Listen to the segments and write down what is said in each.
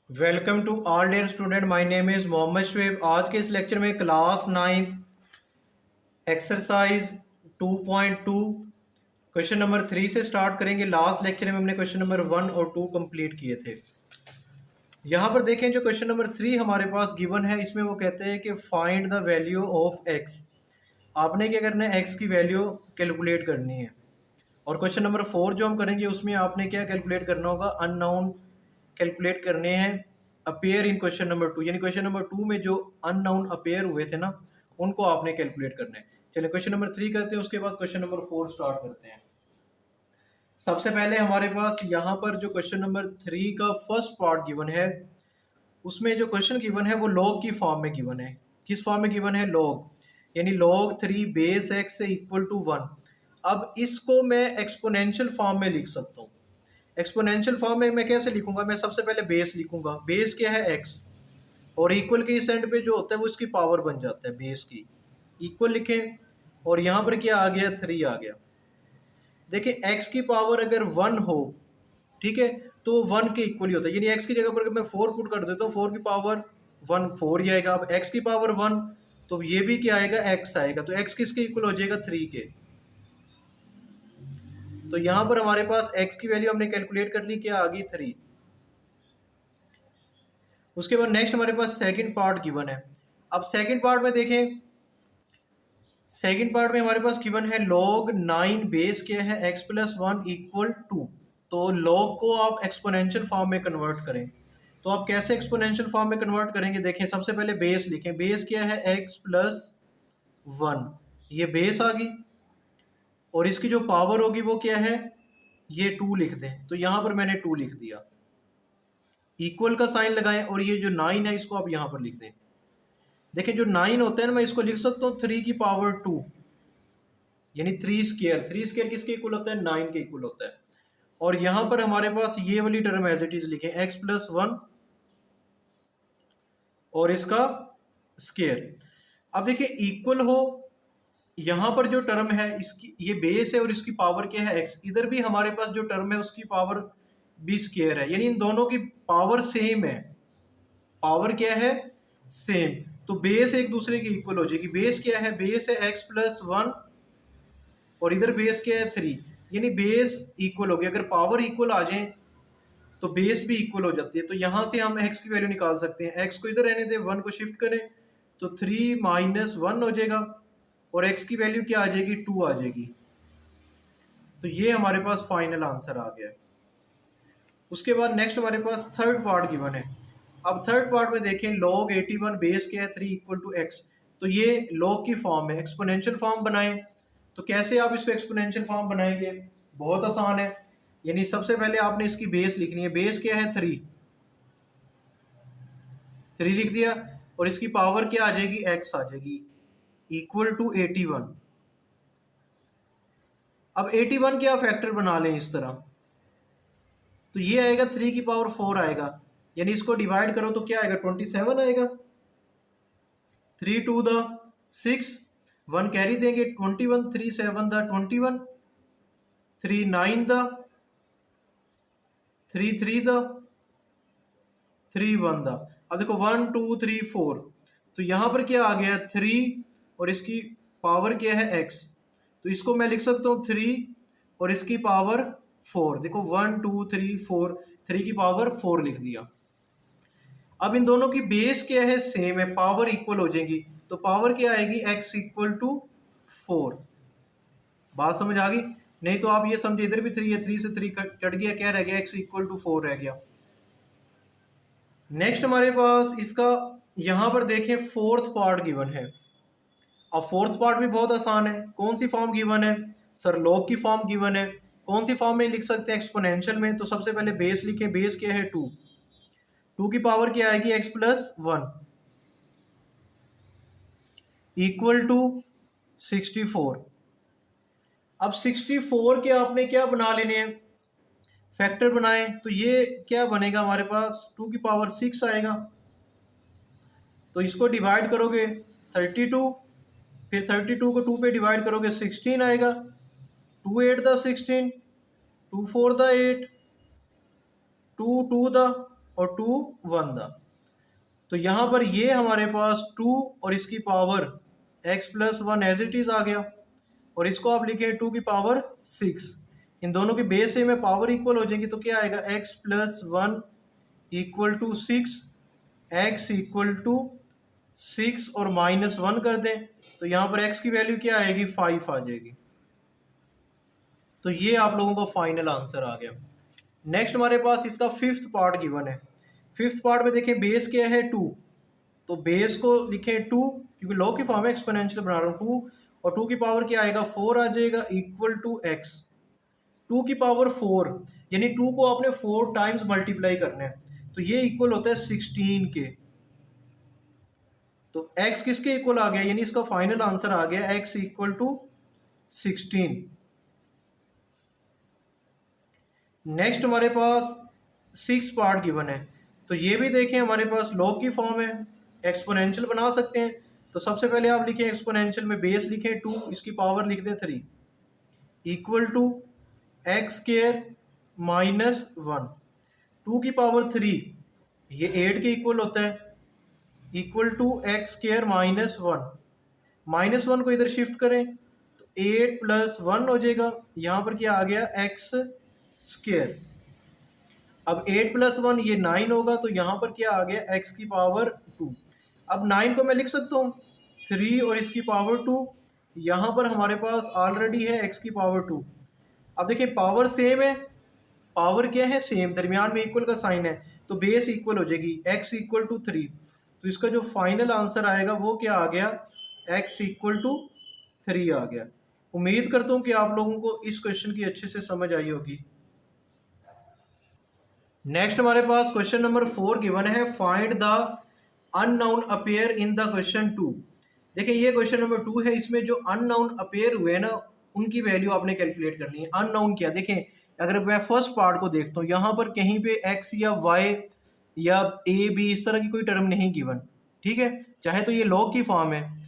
Welcome to all dear student, my name is Mohammad Shoaib. आज के इस लेक्चर में क्लास 9 एक्सरसाइज 2.2 क्वेश्चन नंबर 3 से स्टार्ट करेंगे। लास्ट लेक्चर में हमने क्वेश्चन नंबर 1 और 2 कंप्लीट किए थे। यहाँ पर देखें, जो क्वेश्चन नंबर 3 हमारे पास गिवन है, इसमें वो कहते हैं कि find the value of x. आपने क्या करना है, एक्स की वैल्यू कैलकुलेट करनी है। और क्वेश्चन नंबर 4 जो हम करेंगे उसमें आपने क्या कैलकुलेट करना होगा, अननाउन कैलकुलेट करने हैं अपेयर इन क्वेश्चन नंबर 2। यानी क्वेश्चन नंबर 2 में जो अननाउन अपेयर हुए थे ना, उनको आपने कैलकुलेट करना है। चलिए क्वेश्चन नंबर 3 करते हैं, उसके बाद क्वेश्चन नंबर 4 स्टार्ट करते हैं। सबसे पहले हमारे पास यहाँ पर जो क्वेश्चन नंबर 3 का फर्स्ट पार्ट गिवन है, उसमें जो क्वेश्चन गिवन है वो लॉग की फॉर्म में गिवन है। किस फॉर्म में गिवन है? लॉग, यानी log 3 बेस एक्स से इक्वल टू 1। अब इसको मैं एक्सपोनेंशियल फॉर्म में लिख सकता हूँ। एक्सपोनेंशियल फॉर्म में मैं कैसे लिखूंगा? मैं सबसे पहले बेस लिखूंगा। बेस क्या है? एक्स। और इक्वल के इस एंड पे जो होता है वो इसकी पावर बन जाता है बेस की। इक्वल लिखें और यहाँ पर क्या आ गया? 3 आ गया। देखिए एक्स की पावर अगर 1 हो, ठीक है, तो 1 के इक्वल ही होता है। यानी एक्स की जगह पर अगर मैं 4 पुट कर देता हूँ, 4 की पावर 1 4 ही आएगा। अब एक्स की पावर 1, तो ये भी क्या आएगा? एक्स आएगा। तो एक्स किसके इक्वल हो जाएगा? 3 के। तो यहाँ पर हमारे पास एक्स की वैल्यू हमने कैलकुलेट कर ली, क्या आ गई? 3। उसके बाद नेक्स्ट हमारे पास सेकंड पार्ट गिवन है। अब सेकंड पार्ट में देखें, सेकंड पार्ट में हमारे पास गिवन है log 9 बेस क्या है? x plus 1 equal to. तो log को आप एक्सपोनेंशियल फॉर्म में कन्वर्ट करें, तो आप कैसे एक्सपोनेंशियल फॉर्म में कन्वर्ट करेंगे? देखें, सबसे पहले बेस लिखें। बेस क्या है? x प्लस 1, ये बेस आ गई। और इसकी जो पावर होगी वो क्या है? ये 2 लिख दें। तो यहाँ पर मैंने 2 लिख दिया। इक्वल का साइन लगाएं और ये जो 9 है इसको आप यहाँ पर लिख दें। देखिए जो 9 होता है ना, मैं इसको लिख सकता हूँ 3 की पावर 2, यानी 3 स्क्वायर। 3 स्क्वायर किसके इक्वल होता है? 9 के इक्वल होता है। और यहां पर हमारे पास ये वाली टर्म एज इट इज लिखें, x प्लस 1 और इसका स्क्वायर। अब देखिए इक्वल हो, यहां पर जो टर्म है इसकी ये बेस है और इसकी पावर क्या है? x। इधर भी हमारे पास जो टर्म है उसकी पावर भी स्क्वायर है, यानी इन दोनों की पावर सेम है। पावर क्या है? सेम। तो बेस एक दूसरे की इक्वल हो जाएगी। बेस क्या है? बेस है x प्लस 1 और इधर बेस क्या है? 3, यानी बेस इक्वल हो गया। अगर पावर इक्वल आ जाए तो बेस भी इक्वल हो जाती है। तो यहां से हम x की वैल्यू निकाल सकते हैं। x को इधर रहने दें, 1 को शिफ्ट करें तो 3 माइनस 1 हो जाएगा और x की वैल्यू क्या आ जाएगी? 2 आ जाएगी। तो ये हमारे पास फाइनल आंसर आ गया है। उसके बाद नेक्स्ट हमारे पास थर्ड पार्ट गिवन है। अब थर्ड पार्ट में देखें, log 81 बेस क्या है? 3 इक्वल टू x। तो ये log की फॉर्म है, एक्सपोनेंशियल फॉर्म बनाएं। तो कैसे आप इसको एक्सपोनेंशियल फॉर्म बनाएंगे? बहुत आसान है। यानी सबसे पहले आपने इसकी बेस लिखनी है। बेस क्या है? 3 लिख दिया और इसकी पावर क्या आ जाएगी? x आ जाएगी, इक्वल टू 81। अब 81 क्या फैक्टर बना लें इस तरह, तो ये आएगा 3 की पावर 4 आएगा। यानी इसको डिवाइड करो तो क्या आएगा? 27 आएगा। 3 टू द 6, 1 कैरी देंगे, 21, 3 7 द 21, 3 9 द 3 3 द 3 1 द। अब देखो 1 2 3 4, तो यहां पर क्या आ गया? 3 और इसकी पावर क्या है? x। तो इसको मैं लिख सकता हूँ 3 और इसकी पावर 4। देखो 1 2 3 4, 3 की पावर 4 लिख दिया। अब इन दोनों की बेस क्या है? सेम है, पावर इक्वल हो जाएगी। तो पावर क्या आएगी? x equal to 4। बात समझ आ गई? नहीं तो आप ये समझे इधर भी 3 है, 3 से 3 कट गया, क्या रह गया? x इक्वल टू 4 रह गया। नेक्स्ट हमारे पास इसका यहां पर देखें फोर्थ पार्ट गिवन है। अब फोर्थ पार्ट भी बहुत आसान है। कौन सी फॉर्म गिवन है? सर लॉग की फॉर्म गिवन है। कौन सी फॉर्म में लिख सकते हैं? एक्सपोनेंशियल में। तो सबसे पहले बेस लिखें। बेस क्या है? 2। 2 की पावर क्या आएगी? x plus 1 equal to 64। अब 64 के आपने क्या बना लेने हैं? फैक्टर बनाएं। तो ये क्या बनेगा हमारे पास? 2 की पावर 6 आएगा। तो इसको डिवाइड करोगे 32, फिर 32 को 2 पे डिवाइड करोगे 16 आएगा। 2 8 द 16, 2 4 द 8, 2 2 द और 2 1 दा। तो यहाँ पर ये हमारे पास 2 और इसकी power x plus 1 as it is आ गया, और इसको आप लिखें 2 की पावर 6। इन दोनों की बेस से में पावर इक्वल हो जाएंगी, तो क्या आएगा x plus 1 equal to 6, x equal to 6 और माइनस 1 कर दें तो यहाँ पर x की वैल्यू क्या आएगी 5 आ जाएगी। तो ये आप लोगों को फाइनल आंसर आ गया। नेक्स्ट हमारे पास इसका फिफ्थ पार्ट गिवन है। फिफ्थ पार्ट में देखें बेस क्या है 2, तो बेस को लिखें 2, क्योंकि लॉग की फॉर्म में एक्सपोनेंशियल बना रहा हूँ 2, और 2 की पावर क्या आएगा 4 आ जाएगा इक्वल टू x। 2 की पावर 4 यानी 2 को आपने 4 टाइम्स मल्टीप्लाई करना है, तो ये इक्वल होता है 16 के। तो x किसके इक्वल आ गया, यानी इसका फाइनल आंसर आ गया x इक्वल टू 16। नेक्स्ट हमारे पास 6 पार्ट गिवन है, तो ये भी देखें हमारे पास लॉग की फॉर्म है, एक्सपोनेंशियल बना सकते हैं। तो सबसे पहले आप लिखें एक्सपोनेंशियल में बेस लिखें 2, इसकी पावर लिख दें 3 equal to x square minus 1। 2 की पावर 3 ये 8 के इक्वल होता है equal to x square minus 1। Minus 1 को इधर शिफ्ट करें तो 8 प्लस 1 हो जाएगा, यहाँ पर क्या आ गया एक्स स्क्वायर। अब 8 प्लस 1 ये 9 होगा, तो यहाँ पर क्या आ गया x की पावर 2। अब 9 को मैं लिख सकता हूँ 3 और इसकी पावर 2, यहाँ पर हमारे पास ऑलरेडी है x की पावर 2। अब देखिए पावर सेम है, पावर क्या है सेम, दरमियान में इक्वल का साइन है, तो बेस इक्वल हो जाएगी x इक्वल टू 3। तो इसका जो फाइनल आंसर आएगा वो क्या आ गया x इक्वल टू 3 आ गया। उम्मीद करता हूँ कि आप लोगों को इस क्वेश्चन की अच्छे से समझ आई होगी। नेक्स्ट हमारे पास क्वेश्चन नंबर 4 गिवन है, find the unknown appear in the question 2। देखिए ये क्वेश्चन नंबर 2 है, इसमें जो अननोन अपीयर हुए ना उनकी वैल्यू आपने कैलकुलेट करनी है। अननोन क्या, देखें अगर मैं फर्स्ट पार्ट को देखता हूँ यहाँ पर कहीं पे x या y या a b इस तरह की कोई टर्म नहीं गिवन, ठीक है, चाहे तो ये लॉग की फॉर्म है।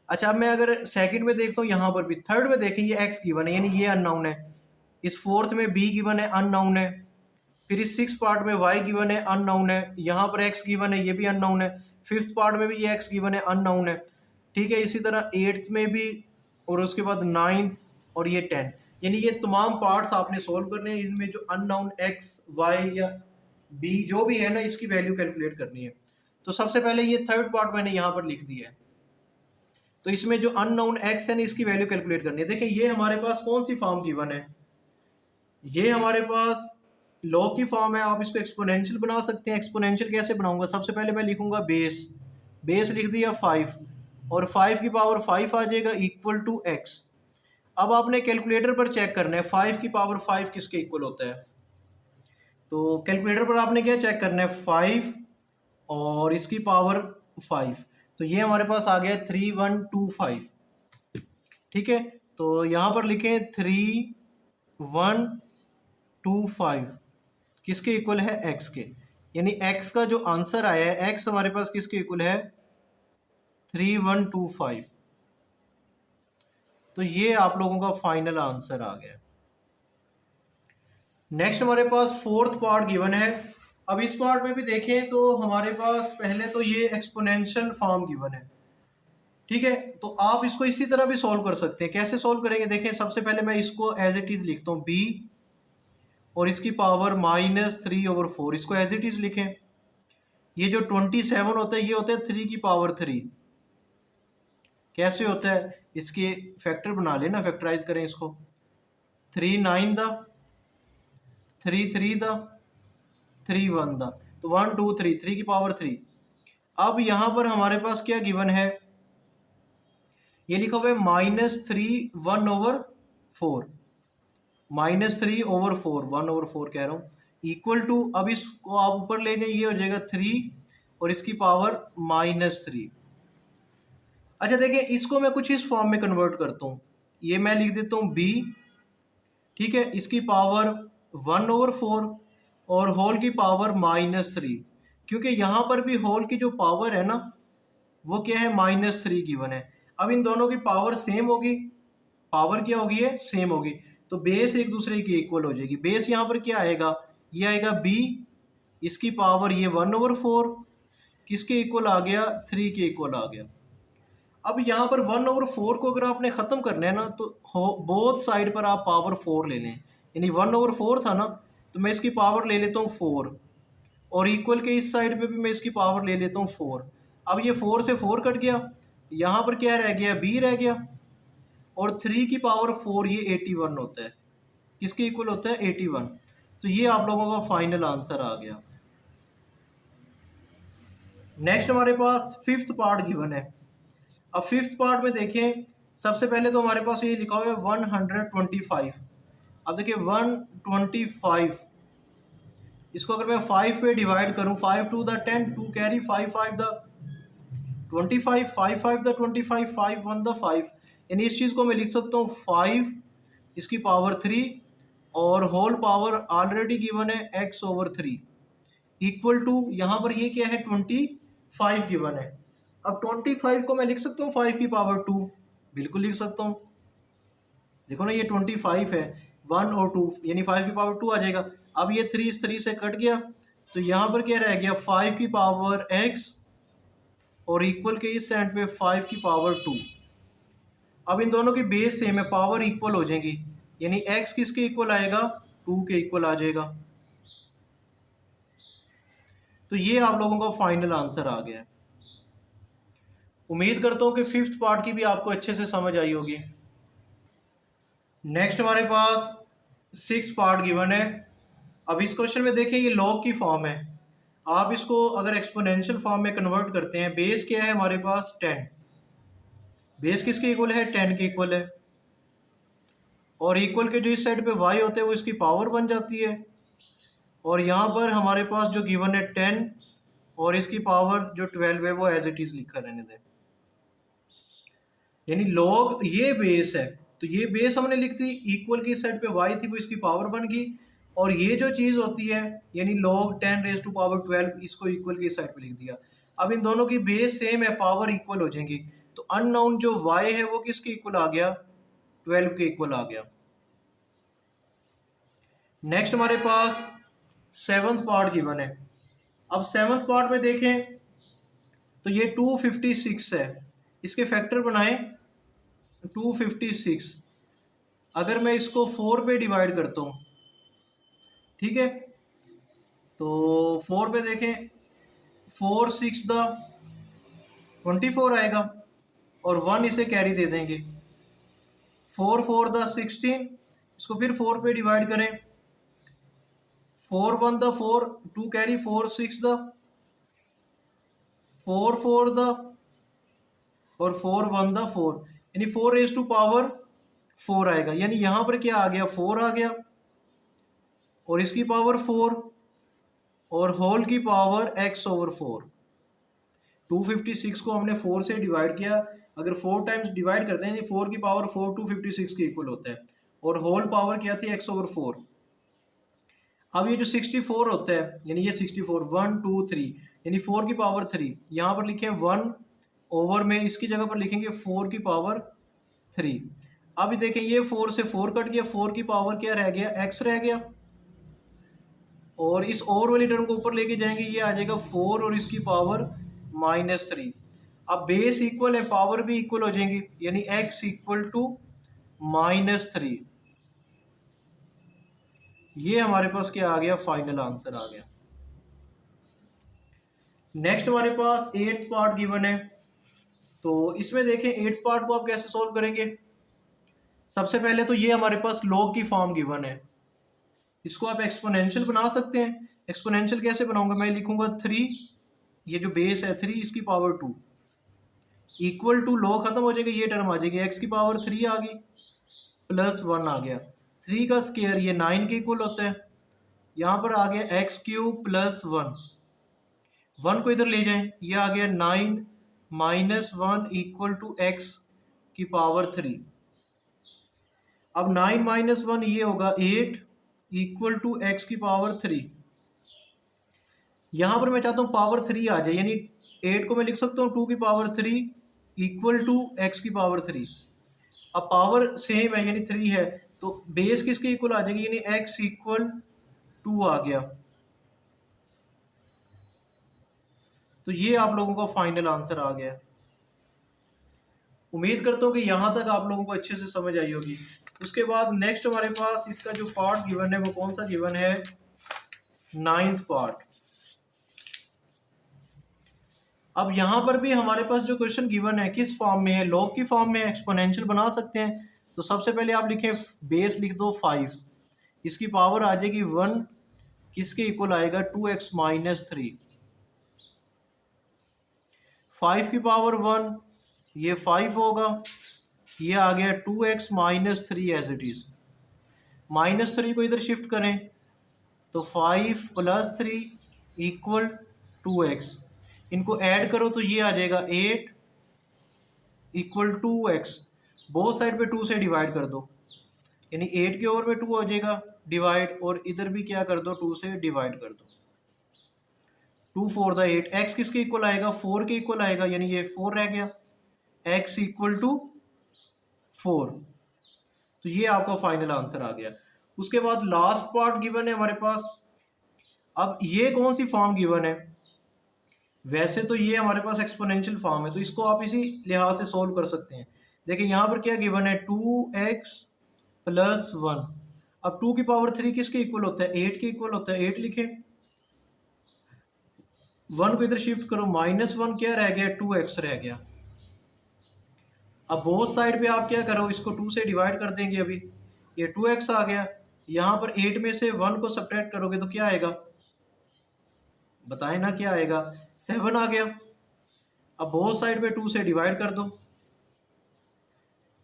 अच्छा अब मैं अगर सेकंड में देखता हूँ यहाँ पर भी, थर्ड में देखें ये x गिवन है यानी ये अननोन है, इस फोर्थ में b गिवन है अननोन है, फिर इस 6 पार्ट में y गिवन है अननोन है, यहाँ पर x गिवन है ये भी अननोन है, फिफ्थ पार्ट में भी ये x गिवन है अननोन है, ठीक है। इसी तरह 8th में भी, और उसके बाद 9th और ये 10, यानी ये तमाम पार्ट्स आपने सोल्व करने हैं। इनमें जो अननोन x y या b जो भी है ना इसकी वैल्यू कैलकुलेट करनी है। तो सबसे पहले ये थर्ड पार्ट मैंने यहाँ पर लिख दिया है, तो इसमें जो अननोन x है ना इसकी वैल्यू कैलकुलेट करनी है। देखिए ये हमारे पास कौन सी फॉर्म गिवन है, ये हमारे पास लॉग की फॉर्म है। आप इसको एक्सपोनेंशियल बना सकते हैं। एक्सपोनेंशियल कैसे बनाऊंगा, सबसे पहले मैं लिखूंगा बेस, बेस लिख दिया 5 और 5 की पावर 5 आ जाएगा इक्वल टू x। अब आपने कैलकुलेटर पर चेक करना है 5 की पावर 5 किसके इक्वल होता है, तो कैलकुलेटर पर आपने क्या चेक करना है 5 और इसकी पावर 5, तो ये हमारे पास आ गया 3125, ठीक है। तो यहाँ पर लिखें 3125 किसके इक्वल है x के, यानी x का जो आंसर आया है x हमारे पास किसके इक्वल है 3125। तो ये आप लोगों का फाइनल आंसर आ गया। नेक्स्ट हमारे पास फोर्थ पार्ट गिवन है। अब इस पार्ट में भी देखें तो हमारे पास पहले तो ये एक्सपोनेंशियल फॉर्म गिवन है, ठीक है। तो आप इसको इसी तरह भी सॉल्व कर सकते हैं। कैसे सॉल्व करेंगे, देखें सबसे पहले मैं इसको एज इट इज लिखता हूँ b और इसकी पावर -3/4, इसको एज इट इज लिखें। ये जो 27 होता है ये होता है 3 की पावर 3। कैसे होता है, इसके फैक्टर बना लेना, फैक्टराइज करें इसको, 3 9 दा, 3 3 दा, 3 1 दा, तो 1 2 3, 3 की पावर 3। अब यहाँ पर हमारे पास क्या गिवन है, ये लिखा हुआ है -3 1/4, -3/4, 1/4 कह रहा हूँ, इक्वल टू, अब इसको आप ऊपर ले जाए ये हो जाएगा 3 और इसकी पावर -3। अच्छा देखिए इसको मैं कुछ इस फॉर्म में कन्वर्ट करता हूँ, ये मैं लिख देता हूँ b, ठीक है, इसकी पावर 1/4 और होल की पावर -3, क्योंकि यहाँ पर भी होल की जो पावर है ना वो क्या है -3 गिवन है। अब इन दोनों की पावर सेम होगी, पावर क्या होगी है सेम होगी, तो बेस एक दूसरे की इक्वल हो जाएगी। बेस यहाँ पर क्या आएगा, ये आएगा b इसकी पावर ये 1/4 किसके इक्वल आ गया, 3 के इक्वल आ गया। अब यहाँ पर 1/4 को अगर आपने ख़त्म करना है ना तो बोथ साइड पर आप पावर 4 ले लें, यानी 1/4 था ना तो मैं इसकी पावर ले लेता हूँ 4, और इक्वल के इस साइड पे भी मैं इसकी पावर ले लेता हूँ 4। अब ये 4 से 4 कट गया, यहाँ पर क्या रह गया, b रह गया, और 3 की पावर 4 ये 81 होता है, किसके इक्वल होता है, 81। तो ये आप लोगों का फाइनल आंसर आ गया। नेक्स्ट हमारे पास फिफ्थ पार्ट गिवन है। अब फिफ्थ पार्ट में देखें, सबसे पहले तो हमारे पास ये लिखा हुआ है 125। अब देखिए 125, इसको अगर मैं 5 पे डिवाइड करूं, 5 टू द 10, 2 कैरी, 5 5 द 25, 5 5 द 25, 5 1 द 5, यानी इस चीज़ को मैं लिख सकता हूँ 5 इसकी पावर 3 और होल पावर ऑलरेडी गिवन है x/3 इक्वल टू, यहाँ पर ये क्या है 25 गिवन है। अब 25 को मैं लिख सकता हूँ 5 की पावर 2, बिल्कुल लिख सकता हूँ। देखो ना ये 25 है, 1 और 2 यानी 5 की पावर 2 आ जाएगा। अब ये 3 इस 3 से कट गया, तो यहाँ पर क्या रह गया 5 की पावर x और इक्वल के इस एंड पे 5 की पावर 2। अब इन दोनों की बेस सेम है, पावर इक्वल हो जाएंगी, यानी x किसके इक्वल आएगा, 2 के इक्वल आ जाएगा। तो ये आप लोगों का फाइनल आंसर आ गया है। उम्मीद करता हूँ कि फिफ्थ पार्ट की भी आपको अच्छे से समझ आई होगी। नेक्स्ट हमारे पास सिक्स पार्ट गिवन है। अब इस क्वेश्चन में देखिए ये लॉग की फॉर्म है, आप इसको अगर एक्सपोनेंशियल फॉर्म में कन्वर्ट करते हैं, बेस क्या है हमारे पास 10, बेस किसके इक्वल है, 10 के इक्वल है, और इक्वल के जो इस साइड पे y होते हैं वो इसकी पावर बन जाती है, और यहाँ पर हमारे पास जो गिवन है 10 और इसकी पावर जो 12 है वो एज इट इज़ लिखा रहने दें, यानी लॉग ये बेस है, तो ये बेस हमने लिख दी, इक्वल की साइड पे y थी वो इसकी पावर बन गई, और ये जो चीज़ होती है यानी log 10 रेज़ टू पावर 12 इसको इक्वल की साइड पे लिख दिया। अब इन दोनों की बेस सेम है, पावर इक्वल हो जाएंगी, तो अननोन जो y है वो किसके इक्वल आ गया, 12 के इक्वल आ गया। नेक्स्ट हमारे पास सेवंथ पार्ट गिवन है। अब सेवंथ पार्ट में देखें तो ये 256 है, इसके फैक्टर बनाएं 256, अगर मैं इसको 4 पे डिवाइड करता हूँ, ठीक है, तो 4 पे देखें 4 6 द 24 आएगा, और 1 इसे कैरी दे देंगे, 4 4 द 16, इसको फिर 4 पे डिवाइड करें, 4 1 द 4, 2 कैरी, 4 6 द 4 4 द और 4 1 द 4, यानी 4 रेज़ टू पावर 4 आएगा, यानी यहाँ पर क्या आ गया 4 आ गया, और इसकी पावर 4 और होल की पावर x/4। 256 को हमने 4 से डिवाइड किया, अगर 4 टाइम्स डिवाइड करते हैं 4 की पावर 4 256 के इक्वल होता है, और होल पावर क्या थी x/4। अब ये जो 64 होता है, यानी ये 64 1 2 3 यानी 4 की पावर 3, यहाँ पर लिखें 1 ओवर में इसकी जगह पर लिखेंगे 4 की पावर 3। अब देखें ये 4 से 4 कट गया, 4 की पावर क्या रह गया, x रह गया, और इस ओवर वाली टर्म को ऊपर लेके जाएंगे, ये आ जाएगा 4 और इसकी पावर -3। अब बेस इक्वल है, पावर भी इक्वल हो जाएंगी, यानी x इक्वल टू -3। ये हमारे पास क्या आ गया, फाइनल आंसर आ गया। नेक्स्ट हमारे पास 8th पार्ट गिवन है, तो इसमें देखें 8th पार्ट को आप कैसे सॉल्व करेंगे। सबसे पहले तो ये हमारे पास लॉग की फॉर्म गिवन है, इसको आप एक्सपोनेंशियल बना सकते हैं। एक्सपोनेंशियल कैसे बनाऊंगा, मैं लिखूंगा 3, ये जो बेस है 3 इसकी पावर 2 इक्वल टू, लॉग खत्म हो जाएगा, ये टर्म आ जाएगी, x की पावर 3 आ गई प्लस 1 आ गया, 3 का स्क्वायर ये 9 के इक्वल होता है, यहाँ पर आ गया x³ प्लस 1 को इधर ले जाएं, ये आ गया 9 माइनस 1 इक्वल टू x की पावर 3। अब 9 माइनस 1 ये होगा 8 इक्वल टू x की पावर 3। यहाँ पर मैं चाहता हूँ पावर 3 आ जाए, यानी 8 को मैं लिख सकता हूँ 2 की पावर 3 इक्वल टू x की पावर 3। अब पावर सेम है यानी 3 है, तो बेस किसके इक्वल आ जाएगी, यानी x इक्वल 2 आ गया। तो ये आप लोगों का फाइनल आंसर आ गया। उम्मीद करता हूँ कि यहाँ तक आप लोगों को अच्छे से समझ आई होगी। उसके बाद नेक्स्ट हमारे पास इसका जो पार्ट गिवन है वो कौन सा गिवन है, 9th पार्ट। अब यहाँ पर भी हमारे पास जो क्वेश्चन गिवन है किस फॉर्म में है, लॉग की फॉर्म में, एक्सपोनेंशियल बना सकते हैं। तो सबसे पहले आप लिखें बेस लिख दो 5, इसकी पावर आ जाएगी 1, किसके इक्वल आएगा 2x माइनस 3। 5 की पावर 1 ये 5 होगा, ये आ गया 2x minus 3 as it is. -3 को इधर शिफ्ट करें तो 5 + 3 इक्वल 2x, इनको ऐड करो तो ये आ जाएगा 8 इक्वल 2x। बोथ साइड पे 2 से डिवाइड कर दो, यानी 8 के ओवर में 2 हो जाएगा डिवाइड, और इधर भी क्या कर दो 2 से डिवाइड कर दो। 2 4 द 8, x किसके इक्वल आएगा 4 के इक्वल आएगा, यानी ये 4 रह गया, x इक्वल टू 4। तो ये आपका फाइनल आंसर आ गया। उसके बाद लास्ट पार्ट गिवन है हमारे पास। अब ये कौन सी फॉर्म गिवन है, वैसे तो ये हमारे पास एक्सपोनेंशियल फॉर्म है, तो इसको आप इसी लिहाज से सोल्व कर सकते हैं। देखिए यहाँ पर क्या गिवन है 2x + 1। अब 2 की पावर 3 किसके इक्वल होता है, 8 के इक्वल होता है, 8 लिखें। 1 को इधर शिफ्ट करो, -1 क्या रह गया 2x रह गया। अब बोथ साइड पे आप क्या करो, इसको 2 से डिवाइड कर देंगे, अभी ये 2x आ गया। यहाँ पर 8 में से 1 को सब्ट्रैक्ट करोगे तो क्या आएगा, बताएं ना क्या आएगा, 7 आ गया। अब बोथ साइड पे 2 से डिवाइड कर दो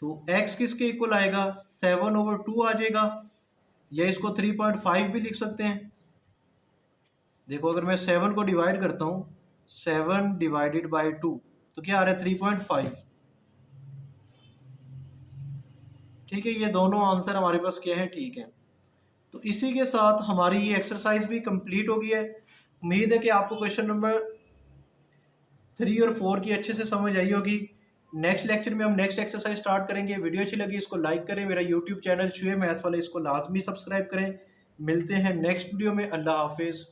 तो x किसके इक्वल आएगा 7/2 आ जाएगा, या इसको 3.5 भी लिख सकते हैं। देखो अगर मैं 7 को डिवाइड करता हूँ, 7 डिवाइडेड बाई 2 तो क्या आ रहा है 3.5। ठीक है, ये दोनों आंसर हमारे पास क्या है, ठीक है। तो इसी के साथ हमारी ये एक्सरसाइज भी कंप्लीट हो गई है। उम्मीद है कि आपको क्वेश्चन नंबर 3 और 4 की अच्छे से समझ आई होगी। नेक्स्ट लेक्चर में हम नेक्स्ट एक्सरसाइज स्टार्ट करेंगे। वीडियो अच्छी लगी इसको लाइक करें, मेरा यूट्यूब चैनल शुए मैथ वाले इसको लाजमी सब्सक्राइब करें। मिलते हैं नेक्स्ट वीडियो में, अल्लाह हाफिज़।